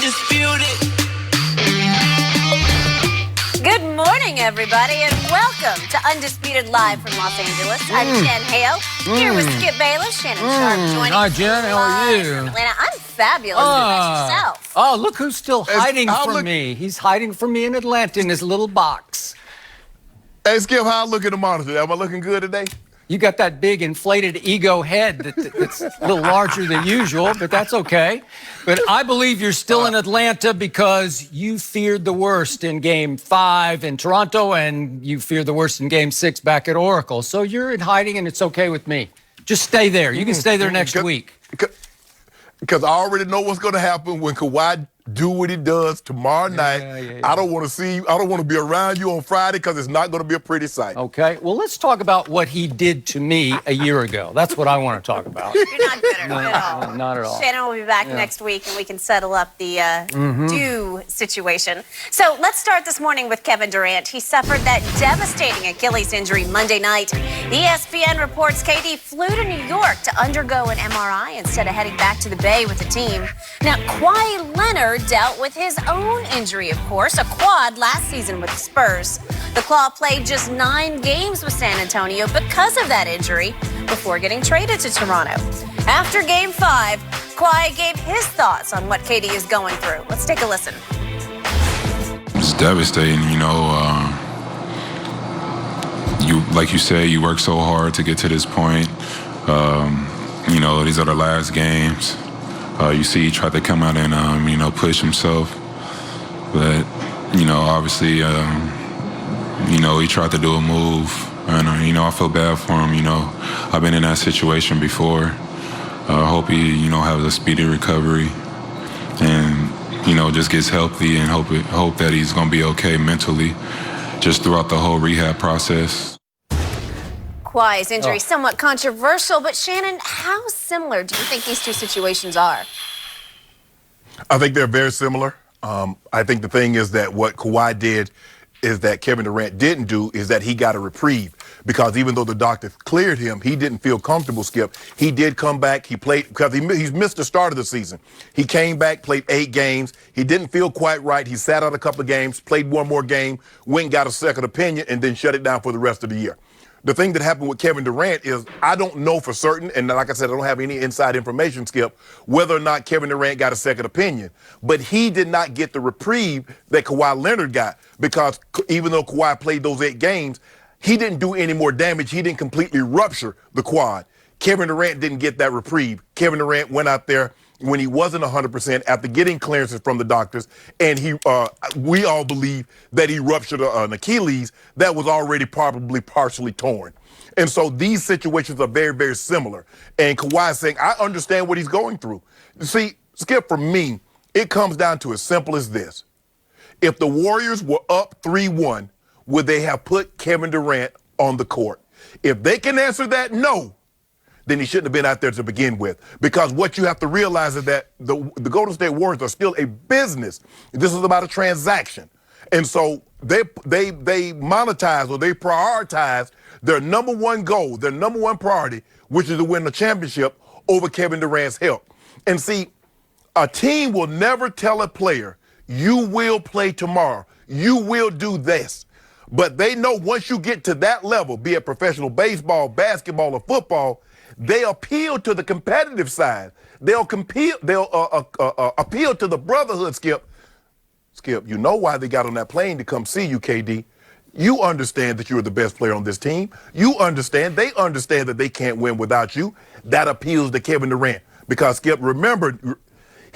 undisputed. Good morning, everybody, and welcome to Undisputed Live from Los Angeles. I'm Jen Hale, here with Skip Bayless, Shannon Sharp joining Hi, Jen. How are you? from Atlanta. I'm fabulous. How about yourself? Oh, look who's still hiding from me. He's hiding from me in Atlanta in his little box. Hey, Skip, how I look at the monitor? Am I looking good today? You got that big inflated ego head that's a little larger than usual, but that's okay. But I believe you're still in Atlanta because you feared the worst in Game 5 in Toronto, and you feared the worst in Game 6 back at Oracle. So you're in hiding, and it's okay with me. Just stay there. You can stay there next week. Because I already know what's going to happen when Kawhi do what he does tomorrow night. Yeah. I don't want to see you. I don't want to be around you on Friday because it's not going to be a pretty sight. Okay. Well, let's talk about what he did to me a year ago. That's what I want to talk about. You're not good at it at all. Not at all. Shannon will be back next week, and we can settle up the due situation. So let's start this morning with Kevin Durant. He suffered that devastating Achilles injury Monday night. ESPN reports KD flew to New York to undergo an MRI instead of heading back to the Bay with the team. Now, Kawhi Leonard dealt with his own injury, of course, a quad last season with the Spurs. The Claw played just 9 games with San Antonio because of that injury before getting traded to Toronto. After Game 5, Kawhi gave his thoughts on what KD is going through. Let's take a listen. It's devastating, like you say, you work so hard to get to this point. These are the last games. You see he tried to come out and, push himself. But, obviously, he tried to do a move. And, I feel bad for him, I've been in that situation before. I hope he, has a speedy recovery and, just gets healthy and hope that he's going to be okay mentally just throughout the whole rehab process. Kawhi's injury somewhat controversial, but Shannon, how similar do you think these two situations are? I think they're very similar. I think the thing is that what Kawhi did is that Kevin Durant didn't do is that he got a reprieve because even though the doctor cleared him, he didn't feel comfortable, Skip. He did come back. He played because he's missed the start of the season. He came back, played 8 games. He didn't feel quite right. He sat out a couple of games, played one more game, went and got a second opinion, and then shut it down for the rest of the year. The thing that happened with Kevin Durant is I don't know for certain, and like I said, I don't have any inside information, Skip, whether or not Kevin Durant got a second opinion. But he did not get the reprieve that Kawhi Leonard got because even though Kawhi played those 8 games, he didn't do any more damage. He didn't completely rupture the quad. Kevin Durant didn't get that reprieve. Kevin Durant went out there when he wasn't 100% after getting clearances from the doctors, and we all believe that he ruptured an Achilles that was already probably partially torn. And so these situations are very, very similar. And Kawhi saying, I understand what he's going through. See, Skip, for me, it comes down to as simple as this. If the Warriors were up 3-1, would they have put Kevin Durant on the court? If they can answer that no, then he shouldn't have been out there to begin with. Because what you have to realize is that the Golden State Warriors are still a business. This is about a transaction. And so they monetize or they prioritize their number one goal, their number one priority, which is to win the championship over Kevin Durant's health. And see, a team will never tell a player, you will play tomorrow, you will do this. But they know once you get to that level, be it professional baseball, basketball, or football, they appeal to the competitive side. They'll appeal to the brotherhood, Skip. Skip, you know why they got on that plane to come see you, KD. You understand that you're the best player on this team. You understand, they understand that they can't win without you. That appeals to Kevin Durant. Because, Skip, remember,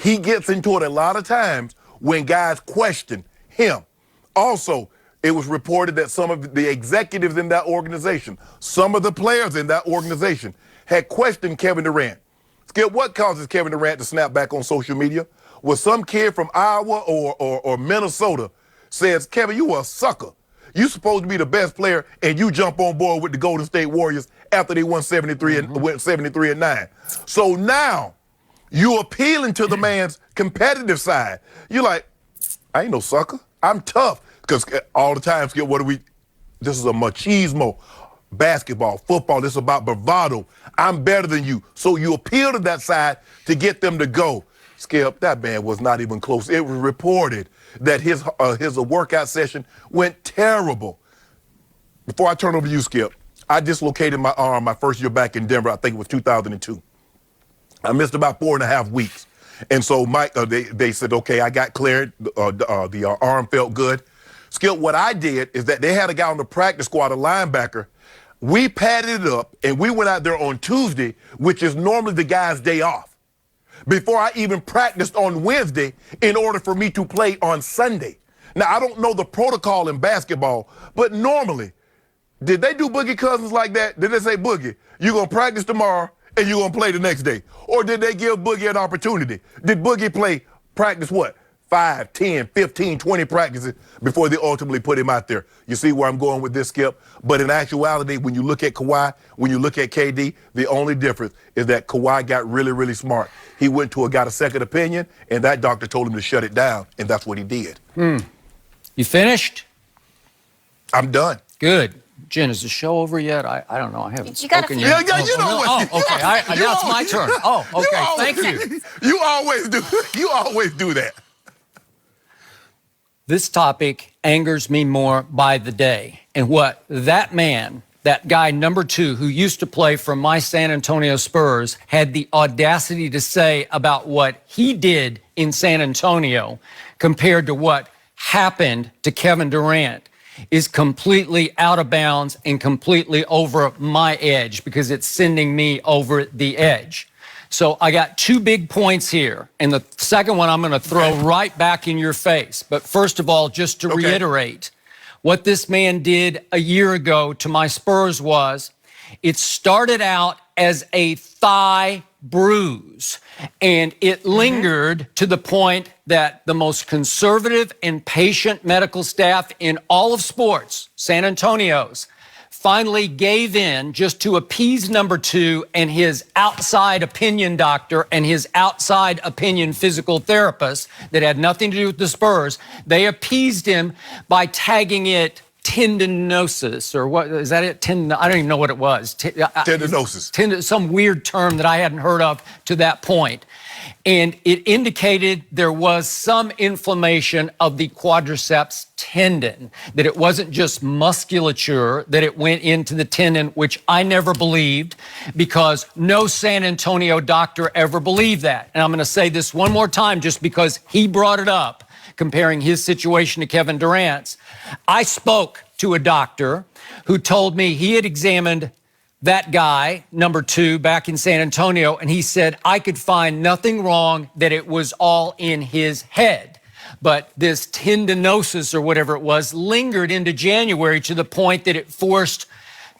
he gets into it a lot of times when guys question him. Also, it was reported that some of the executives in that organization, some of the players in that organization, had questioned Kevin Durant. Skip, what causes Kevin Durant to snap back on social media? Was some kid from Iowa or Minnesota says, Kevin, you a sucker. You supposed to be the best player, and you jump on board with the Golden State Warriors after they won 73 and went 73-9. So now you appealing to the man's competitive side. You're like, I ain't no sucker. I'm tough. Because all the time, Skip, this is a machismo. Basketball, football, this is about bravado. I'm better than you. So you appeal to that side to get them to go. Skip, that man was not even close. It was reported that his workout session went terrible. Before I turn over to you, Skip, I dislocated my arm my first year back in Denver. I think it was 2002. I missed about 4.5 weeks. And so they said, okay, I got cleared. The arm felt good. Skip, what I did is that they had a guy on the practice squad, a linebacker. We padded it up, and we went out there on Tuesday, which is normally the guy's day off, before I even practiced on Wednesday in order for me to play on Sunday. Now, I don't know the protocol in basketball, but normally, did they do Boogie Cousins like that? Did they say, Boogie, you're going to practice tomorrow and you're going to play the next day? Or did they give Boogie an opportunity? Did Boogie practice what? 5, 10, 15, 20 practices before they ultimately put him out there. You see where I'm going with this, Skip? But in actuality, when you look at Kawhi, when you look at KD, the only difference is that Kawhi got really, really smart. He got a second opinion, and that doctor told him to shut it down, and that's what he did. You finished? I'm done. Good. Jen, is the show over yet? I don't know. I haven't You got a spoken few- yet. Yeah, you know what? Oh, okay. Now it's my turn. Oh, okay. Thank you. You always do. You always do that. This topic angers me more by the day. And what that man, that guy number 2 who used to play for my San Antonio Spurs, had the audacity to say about what he did in San Antonio compared to what happened to Kevin Durant is completely out of bounds and completely over my edge, because it's sending me over the edge. So I got 2 big points here, and the second one I'm going to throw right back in your face. But first of all, just to reiterate, what this man did a year ago to my Spurs was, it started out as a thigh bruise, and it lingered to the point that the most conservative and patient medical staff in all of sports, San Antonio's, finally gave in just to appease number 2 and his outside opinion doctor and his outside opinion physical therapist that had nothing to do with the Spurs. They appeased him by tagging it tendinosis, or what is that? I don't even know what it was. Tendinosis. Some weird term that I hadn't heard of to that point. And it indicated there was some inflammation of the quadriceps tendon, that it wasn't just musculature, that it went into the tendon, which I never believed, because no San Antonio doctor ever believed that. And I'm going to say this one more time just because he brought it up, comparing his situation to Kevin Durant's. I spoke to a doctor who told me he had examined that guy, number 2, back in San Antonio, and he said, I could find nothing wrong, that it was all in his head. But this tendinosis, or whatever it was, lingered into January to the point that it forced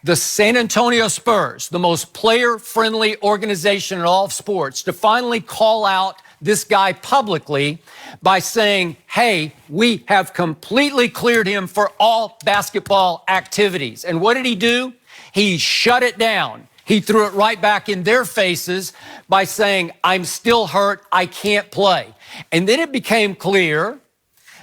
the San Antonio Spurs, the most player-friendly organization in all of sports, to finally call out this guy publicly by saying, hey, we have completely cleared him for all basketball activities. And what did he do? He shut it down. He threw it right back in their faces by saying, I'm still hurt, I can't play. And then it became clear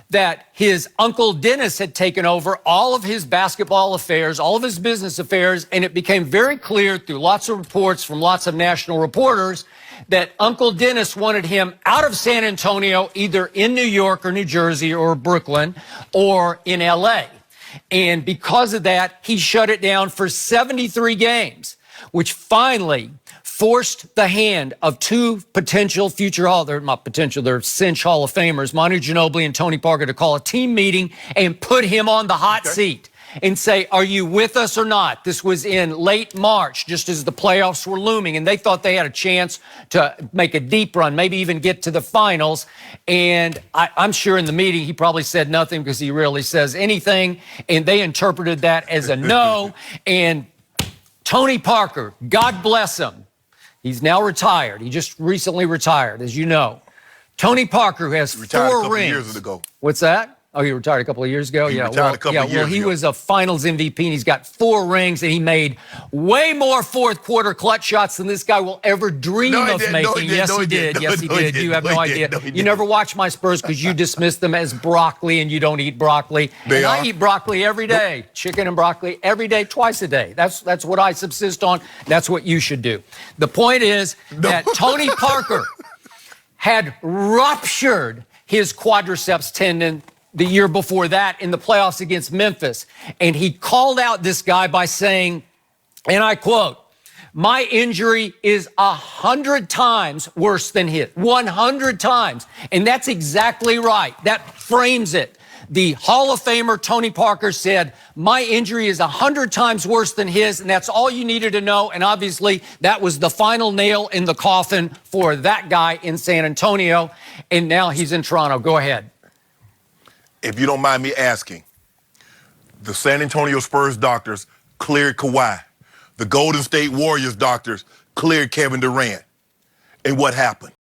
that his uncle Dennis had taken over all of his basketball affairs, all of his business affairs, and it became very clear through lots of reports from lots of national reporters that Uncle Dennis wanted him out of San Antonio, either in New York or New Jersey or Brooklyn or in LA. And because of that, he shut it down for 73 games, which finally forced the hand of 2 potential future they're cinch Hall of Famers, Manu Ginobili and Tony Parker, to call a team meeting and put him on the hot seat and say, are you with us or not? This was in late March, just as the playoffs were looming, and they thought they had a chance to make a deep run, maybe even get to the finals. And I'm sure in the meeting he probably said nothing, because he rarely says anything, and they interpreted that as a no. And Tony Parker, God bless him, he's now retired. He just recently retired, as you know. Tony Parker, who has 4 rings. Years ago. What's that? Oh, he retired a couple of years ago? He retired a couple of years ago. He was a finals MVP, and he's got 4 rings, and he made way more fourth-quarter clutch shots than this guy will ever dream of making. Yes, he did. Yes, he did. You have no idea. You never watch my Spurs because you dismiss them as broccoli, and you don't eat broccoli. I eat broccoli every day, chicken and broccoli every day, twice a day. That's what I subsist on. That's what you should do. The point is that Tony Parker had ruptured his quadriceps tendon the year before that in the playoffs against Memphis. And he called out this guy by saying, and I quote, "My injury is 100 times worse than his." 100 times. And that's exactly right. That frames it. The Hall of Famer Tony Parker said, "My injury is 100 times worse than his," and that's all you needed to know. And obviously, that was the final nail in the coffin for that guy in San Antonio. And now he's in Toronto. Go ahead. If you don't mind me asking, the San Antonio Spurs doctors cleared Kawhi. The Golden State Warriors doctors cleared Kevin Durant. And what happened?